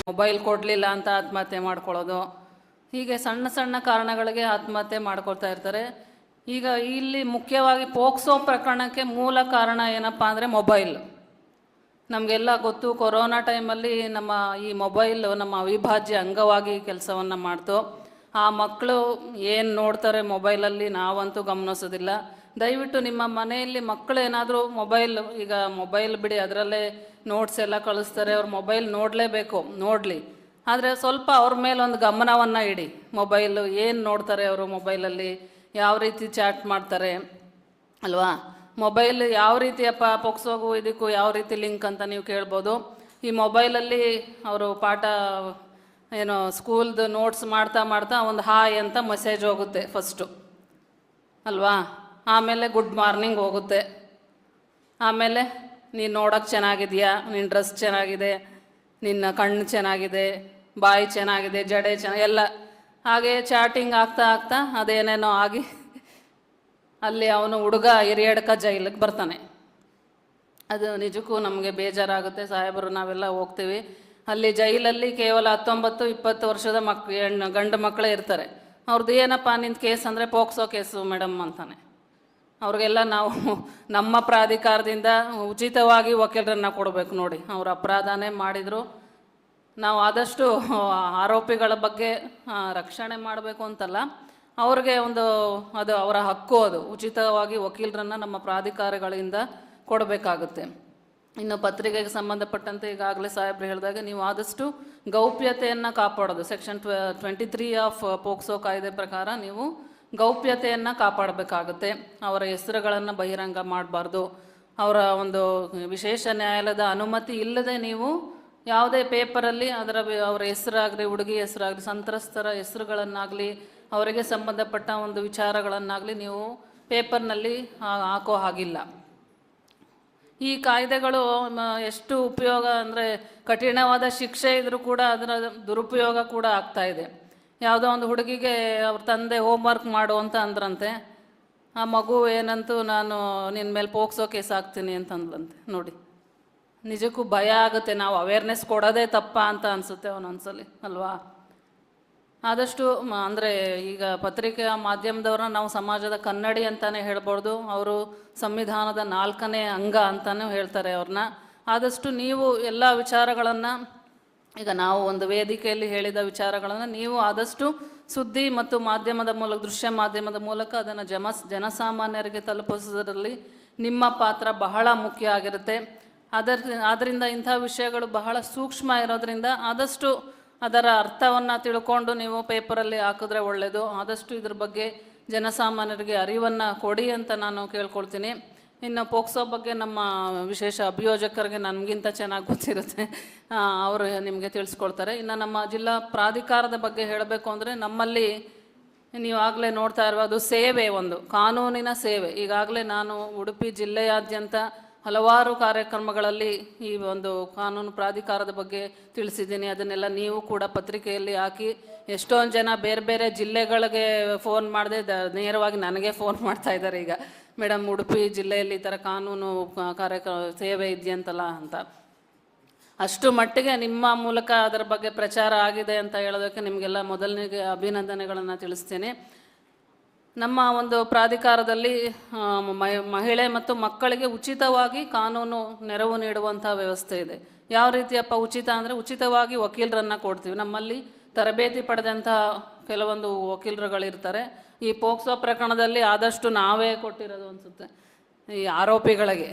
Mobile ಕೊಡಲಿಲ್ಲ ಅಂತ ಆತ್ಮಹತ್ಯೆ ಮಾಡ್ಕೊಳ್ಳೋದು, ಹೀಗೆ ಸಣ್ಣ ಸಣ್ಣ ಕಾರಣಗಳಿಗೆ ಆತ್ಮಹತ್ಯೆ ಮಾಡ್ಕೊಳ್ತಾ ಇರ್ತಾರೆ. ಈಗ ಇಲ್ಲಿ ಮುಖ್ಯವಾಗಿ ಪೋಕ್ಸೋ ಪ್ರಕರಣಕ್ಕೆ ಮೂಲ ಕಾರಣ ಏನಪ್ಪ ಅಂದರೆ ಮೊಬೈಲ್. ನಮಗೆಲ್ಲ ಗೊತ್ತು, ಕೊರೋನಾ ಟೈಮಲ್ಲಿ ನಮ್ಮ ಈ ಮೊಬೈಲು ನಮ್ಮ ಅವಿಭಾಜ್ಯ ಅಂಗವಾಗಿ ಕೆಲಸವನ್ನು ಮಾಡ್ತು. ಆ ಮಕ್ಕಳು ಏನು ನೋಡ್ತಾರೆ ಮೊಬೈಲಲ್ಲಿ ನಾವಂತೂ ಗಮನಿಸೋದಿಲ್ಲ. ದಯವಿಟ್ಟು ನಿಮ್ಮ ಮನೆಯಲ್ಲಿ ಮಕ್ಕಳು ಏನಾದರೂ ಈಗ ಮೊಬೈಲ್ ಬಿಡಿ, ಅದರಲ್ಲೇ ನೋಟ್ಸ್ ಎಲ್ಲ ಕಳಿಸ್ತಾರೆ, ಅವ್ರು ಮೊಬೈಲ್ ನೋಡಲೇಬೇಕು, ನೋಡಲಿ. ಆದರೆ ಸ್ವಲ್ಪ ಅವ್ರ ಮೇಲೆ ಒಂದು ಗಮನವನ್ನು ಇಡಿ. ಮೊಬೈಲು ಏನು ನೋಡ್ತಾರೆ ಅವರು, ಮೊಬೈಲಲ್ಲಿ ಯಾವ ರೀತಿ ಚಾಟ್ ಮಾಡ್ತಾರೆ ಅಲ್ವಾ. ಮೊಬೈಲ್ ಯಾವ ರೀತಿಯಪ್ಪ ಪೋಕ್ಸೋಗೂ ಇದಕ್ಕೂ ಯಾವ ರೀತಿ ಲಿಂಕ್ ಅಂತ ನೀವು ಕೇಳ್ಬೋದು. ಈ ಮೊಬೈಲಲ್ಲಿ ಅವರು ಪಾಠ ಏನೋ ಸ್ಕೂಲ್ದು ನೋಟ್ಸ್ ಮಾಡ್ತಾ ಮಾಡ್ತಾ ಒಂದು ಹಾಯ್ ಅಂತ ಮೆಸೇಜ್ ಹೋಗುತ್ತೆ ಫಸ್ಟು ಅಲ್ವಾ. ಆಮೇಲೆ ಗುಡ್ ಮಾರ್ನಿಂಗ್ ಹೋಗುತ್ತೆ. ಆಮೇಲೆ ನೀನು ನೋಡೋಕ್ಕೆ ಚೆನ್ನಾಗಿದೆಯಾ, ನಿನ್ನ ಡ್ರೆಸ್ ಚೆನ್ನಾಗಿದೆ, ನಿನ್ನ ಕಣ್ಣು ಚೆನ್ನಾಗಿದೆ, ಬಾಯಿ ಚೆನ್ನಾಗಿದೆ, ಜಡೆ ಎಲ್ಲ ಹಾಗೆ ಚಾಟಿಂಗ್ ಆಗ್ತಾ ಆಗ್ತಾ ಅದೇನೇನೋ ಆಗಿ ಅಲ್ಲಿ ಅವನು ಹುಡುಗ ಹಿರಿಯಡ್ಕ ಜೈಲಿಗೆ ಬರ್ತಾನೆ. ಅದು ನಿಜಕ್ಕೂ ನಮಗೆ ಬೇಜಾರಾಗುತ್ತೆ. ಸಾಹೇಬರು ನಾವೆಲ್ಲ ಹೋಗ್ತೀವಿ, ಅಲ್ಲಿ ಜೈಲಲ್ಲಿ ಕೇವಲ 19-20 ವರ್ಷದ ಗಂಡು ಮಕ್ಕಳೇ ಇರ್ತಾರೆ. ಅವ್ರದ್ದು ಏನಪ್ಪ ನಿಂದು ಕೇಸ್ ಅಂದರೆ ಪೋಕ್ಸೋ ಕೇಸು ಮೇಡಮ್ ಅಂತಾನೆ. ಅವ್ರಿಗೆಲ್ಲ ನಾವು ನಮ್ಮ ಪ್ರಾಧಿಕಾರದಿಂದ ಉಚಿತವಾಗಿ ವಕೀಲರನ್ನು ಕೊಡಬೇಕು. ನೋಡಿ, ಅವ್ರು ಅಪರಾಧನೇ ಮಾಡಿದರು, ನಾವು ಆದಷ್ಟು ಆರೋಪಿಗಳ ಬಗ್ಗೆ ರಕ್ಷಣೆ ಮಾಡಬೇಕು ಅಂತಲ್ಲ, ಅವ್ರಿಗೆ ಅದು ಅವರ ಹಕ್ಕು, ಅದು ಉಚಿತವಾಗಿ ವಕೀಲರನ್ನು ನಮ್ಮ ಪ್ರಾಧಿಕಾರಗಳಿಂದ ಕೊಡಬೇಕಾಗುತ್ತೆ. ಇನ್ನು ಪತ್ರಿಕೆಗೆ ಸಂಬಂಧಪಟ್ಟಂತೆ ಈಗಾಗಲೇ ಸಾಹೇಬ್ರು ಹೇಳಿದಾಗ ನೀವು ಆದಷ್ಟು ಗೌಪ್ಯತೆಯನ್ನು ಕಾಪಾಡೋದು, ಸೆಕ್ಷನ್ 23 ಆಫ್ ಪೋಕ್ಸೋ ಕಾಯ್ದೆ ಪ್ರಕಾರ ನೀವು ಗೌಪ್ಯತೆಯನ್ನು ಕಾಪಾಡಬೇಕಾಗುತ್ತೆ. ಅವರ ಹೆಸರುಗಳನ್ನು ಬಹಿರಂಗ ಮಾಡಬಾರ್ದು. ಅವರ ಒಂದು ವಿಶೇಷ ನ್ಯಾಯಾಲಯದ ಅನುಮತಿ ಇಲ್ಲದೆ ನೀವು ಯಾವುದೇ ಪೇಪರಲ್ಲಿ ಅವರ ಹೆಸರಾಗಲಿ, ಹುಡುಗಿ ಹೆಸರಾಗಲಿ, ಸಂತ್ರಸ್ತರ ಹೆಸರುಗಳನ್ನಾಗಲಿ, ಅವರಿಗೆ ಸಂಬಂಧಪಟ್ಟ ಒಂದು ವಿಚಾರಗಳನ್ನಾಗಲಿ ನೀವು ಪೇಪರ್ನಲ್ಲಿ ಹಾಕೋ ಹಾಗಿಲ್ಲ. ಈ ಕಾಯ್ದೆಗಳು ಎಷ್ಟು ಉಪಯೋಗ ಅಂದರೆ ಕಠಿಣವಾದ ಶಿಕ್ಷೆ ಇದ್ದರೂ ಕೂಡ ಅದರ ದುರುಪಯೋಗ ಕೂಡ ಆಗ್ತಾಯಿದೆ. ಯಾವುದೋ ಒಂದು ಹುಡುಗಿಗೆ ಅವ್ರ ತಂದೆ ಹೋಮ್ವರ್ಕ್ ಮಾಡು ಅಂತ ಅಂದ್ರಂತೆ, ಆ ಮಗು ಏನಂತೂ ನಾನು ನಿನ್ನ ಮೇಲೆ ಪೋಕ್ಸೋ ಕೇಸ್ ಹಾಕ್ತೀನಿ ಅಂತಂದ್ಲಂತೆ. ನೋಡಿ, ನಿಜಕ್ಕೂ ಭಯ ಆಗುತ್ತೆ. ನಾವು ಅವೇರ್ನೆಸ್ ಕೊಡೋದೇ ತಪ್ಪ ಅಂತ ಅನಿಸುತ್ತೆ ಒಂದೊಂದ್ಸಲಿ ಅಲ್ವಾ. ಆದಷ್ಟು ಅಂದರೆ ಈಗ ಪತ್ರಿಕೆಯ ಮಾಧ್ಯಮದವ್ರನ್ನ ನಾವು ಸಮಾಜದ ಕನ್ನಡಿ ಅಂತಲೇ ಹೇಳ್ಬೋದು. ಅವರು ಸಂವಿಧಾನದ 4ನೇ ಅಂಗ ಅಂತಲೂ ಹೇಳ್ತಾರೆ ಅವ್ರನ್ನ. ಆದಷ್ಟು ನೀವು ಎಲ್ಲ ವಿಚಾರಗಳನ್ನು, ಈಗ ನಾವು ಒಂದು ವೇದಿಕೆಯಲ್ಲಿ ಹೇಳಿದ ವಿಚಾರಗಳನ್ನು ನೀವು ಆದಷ್ಟು ಸುದ್ದಿ ಮತ್ತು ಮಾಧ್ಯಮದ ಮೂಲಕ, ದೃಶ್ಯ ಮಾಧ್ಯಮದ ಮೂಲಕ ಅದನ್ನು ಜನಸಾಮಾನ್ಯರಿಗೆ ತಲುಪಿಸೋದ್ರಲ್ಲಿ ನಿಮ್ಮ ಪಾತ್ರ ಬಹಳ ಮುಖ್ಯ ಆಗಿರುತ್ತೆ. ಆದ್ದರಿಂದ ಇಂಥ ವಿಷಯಗಳು ಬಹಳ ಸೂಕ್ಷ್ಮ ಇರೋದರಿಂದ ಆದಷ್ಟು ಅದರ ಅರ್ಥವನ್ನು ತಿಳ್ಕೊಂಡು ನೀವು ಪೇಪರಲ್ಲಿ ಹಾಕಿದ್ರೆ ಒಳ್ಳೆಯದು. ಆದಷ್ಟು ಇದ್ರ ಬಗ್ಗೆ ಜನಸಾಮಾನ್ಯರಿಗೆ ಅರಿವನ್ನು ಕೊಡಿ ಅಂತ ನಾನು ಕೇಳ್ಕೊಳ್ತೀನಿ. ಇನ್ನು ಪೋಕ್ಸೋ ಬಗ್ಗೆ ನಮ್ಮ ವಿಶೇಷ ಅಭಿಯೋಜಕರಿಗೆ ನನಗಿಂತ ಚೆನ್ನಾಗಿ ಗೊತ್ತಿರುತ್ತೆ, ಅವರು ನಿಮಗೆ ತಿಳಿಸ್ಕೊಳ್ತಾರೆ. ಇನ್ನು ನಮ್ಮ ಜಿಲ್ಲಾ ಪ್ರಾಧಿಕಾರದ ಬಗ್ಗೆ ಹೇಳಬೇಕು ಅಂದರೆ ನಮ್ಮಲ್ಲಿ ನೀವಾಗಲೇ ನೋಡ್ತಾ ಇರ್ಬೋದು, ಸೇವೆ, ಒಂದು ಕಾನೂನಿನ ಸೇವೆ. ಈಗಾಗಲೇ ನಾನು ಉಡುಪಿ ಜಿಲ್ಲೆಯಾದ್ಯಂತ ಹಲವಾರು ಕಾರ್ಯಕ್ರಮಗಳಲ್ಲಿ ಈ ಒಂದು ಕಾನೂನು ಪ್ರಾಧಿಕಾರದ ಬಗ್ಗೆ ತಿಳಿಸಿದ್ದೀನಿ. ಅದನ್ನೆಲ್ಲ ನೀವು ಕೂಡ ಪತ್ರಿಕೆಯಲ್ಲಿ ಹಾಕಿ, ಎಷ್ಟೊಂದು ಜನ ಬೇರೆ ಬೇರೆ ಜಿಲ್ಲೆಗಳಿಗೆ ಫೋನ್ ಮಾಡದೆ ನೇರವಾಗಿ ನನಗೆ ಫೋನ್ ಮಾಡ್ತಾ ಇದ್ದಾರೆ. ಈಗ ಮೇಡಮ್, ಉಡುಪಿ ಜಿಲ್ಲೆಯಲ್ಲಿ ಈ ಥರ ಕಾನೂನು ಸೇವೆ ಇದೆಯಂತಲ್ಲ ಅಂತ. ಅಷ್ಟು ಮಟ್ಟಿಗೆ ನಿಮ್ಮ ಮೂಲಕ ಅದರ ಬಗ್ಗೆ ಪ್ರಚಾರ ಆಗಿದೆ ಅಂತ ಹೇಳೋದಕ್ಕೆ ನಿಮಗೆಲ್ಲ ಮೊದಲನಿಗೆ ಅಭಿನಂದನೆಗಳನ್ನು ತಿಳಿಸ್ತೀನಿ. ನಮ್ಮ ಒಂದು ಪ್ರಾಧಿಕಾರದಲ್ಲಿ ಮಹಿಳೆ ಮತ್ತು ಮಕ್ಕಳಿಗೆ ಉಚಿತವಾಗಿ ಕಾನೂನು ನೆರವು ನೀಡುವಂಥ ವ್ಯವಸ್ಥೆ ಇದೆ. ಯಾವ ರೀತಿಯಪ್ಪ ಉಚಿತ ಅಂದರೆ ಉಚಿತವಾಗಿ ವಕೀಲರನ್ನು ಕೊಡ್ತೀವಿ. ನಮ್ಮಲ್ಲಿ ತರಬೇತಿ ಪಡೆದಂತಹ ಕೆಲವೊಂದು ವಕೀಲರುಗಳಿರ್ತಾರೆ. ಈ ಪೋಕ್ಸೋ ಪ್ರಕರಣದಲ್ಲಿ ಆದಷ್ಟು ನಾವೇ ಕೊಟ್ಟಿರೋದು ಅನಿಸುತ್ತೆ. ಈ ಆರೋಪಿಗಳಿಗೆ,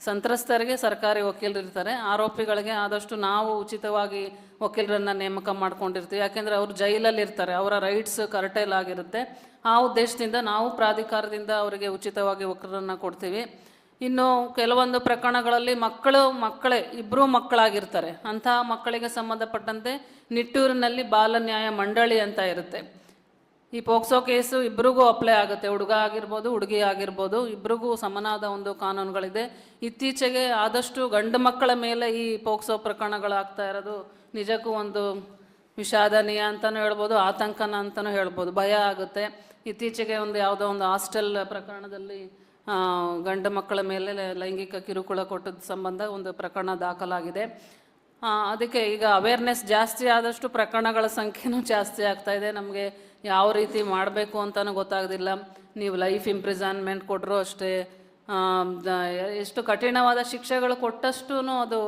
ಸಂತ್ರಸ್ತರಿಗೆ ಸರ್ಕಾರಿ ವಕೀಲರು ಇರ್ತಾರೆ, ಆರೋಪಿಗಳಿಗೆ ಆದಷ್ಟು ನಾವು ಉಚಿತವಾಗಿ ವಕೀಲರನ್ನು ನೇಮಕ ಮಾಡ್ಕೊಂಡಿರ್ತೀವಿ. ಯಾಕೆಂದರೆ ಅವರು ಜೈಲಲ್ಲಿ ಇರ್ತಾರೆ, ಅವರ ರೈಟ್ಸ್ ಕರ್ಟೇಲ್ ಆಗಿರುತ್ತೆ. ಆ ಉದ್ದೇಶದಿಂದ ನಾವು ಪ್ರಾಧಿಕಾರದಿಂದ ಅವರಿಗೆ ಉಚಿತವಾಗಿ ವಕೀಲರನ್ನು ಕೊಡ್ತೀವಿ. ಇನ್ನು ಕೆಲವೊಂದು ಪ್ರಕರಣಗಳಲ್ಲಿ ಮಕ್ಕಳೇ ಇಬ್ಬರೂ ಮಕ್ಕಳಾಗಿರ್ತಾರೆ. ಅಂತಹ ಮಕ್ಕಳಿಗೆ ಸಂಬಂಧಪಟ್ಟಂತೆ ನಿಟ್ಟೂರಿನಲ್ಲಿ ಬಾಲ ನ್ಯಾಯ ಮಂಡಳಿ ಅಂತ ಇರುತ್ತೆ. ಈ ಪೋಕ್ಸೋ ಕೇಸು ಇಬ್ಬರಿಗೂ ಅಪ್ಲೈ ಆಗುತ್ತೆ, ಹುಡುಗ ಆಗಿರ್ಬೋದು ಹುಡುಗಿ ಆಗಿರ್ಬೋದು, ಇಬ್ಬರಿಗೂ ಸಮನಾದ ಒಂದು ಕಾನೂನುಗಳಿದೆ. ಇತ್ತೀಚೆಗೆ ಆದಷ್ಟು ಗಂಡು ಮಕ್ಕಳ ಮೇಲೆ ಈ ಪೋಕ್ಸೋ ಪ್ರಕರಣಗಳಾಗ್ತಾ ಇರೋದು ನಿಜಕ್ಕೂ ಒಂದು ವಿಷಾದನೀಯ ಅಂತಲೂ ಹೇಳ್ಬೋದು, ಆತಂಕನ ಅಂತಲೂ ಹೇಳ್ಬೋದು. ಭಯ ಆಗುತ್ತೆ. ಇತ್ತೀಚೆಗೆ ಯಾವುದೋ ಒಂದು ಹಾಸ್ಟೆಲ್ ಪ್ರಕರಣದಲ್ಲಿ ಗಂಡು ಮಕ್ಕಳ ಮೇಲೆ ಲೈಂಗಿಕ ಕಿರುಕುಳ ಕೊಟ್ಟದ ಸಂಬಂಧ ಒಂದು ಪ್ರಕರಣ ದಾಖಲಾಗಿದೆ. ಅದಕ್ಕೆ ಈಗ ಅವೇರ್ನೆಸ್ ಜಾಸ್ತಿ ಆದಷ್ಟು ಪ್ರಕರಣಗಳ ಸಂಖ್ಯೆನೂ ಜಾಸ್ತಿ ಆಗ್ತಾಯಿದೆ. ನಮಗೆ ಯಾವ ರೀತಿ ಮಾಡಬೇಕು ಅಂತಲೂ ಗೊತ್ತಾಗೋದಿಲ್ಲ. ನೀವು ಲೈಫ್ ಇಂಪ್ರಿಸನ್ಮೆಂಟ್ ಕೊಟ್ಟರು ಅಷ್ಟೇ, ಎಷ್ಟು ಕಠಿಣವಾದ ಶಿಕ್ಷೆಗಳು ಕೊಟ್ಟಷ್ಟು ಅದು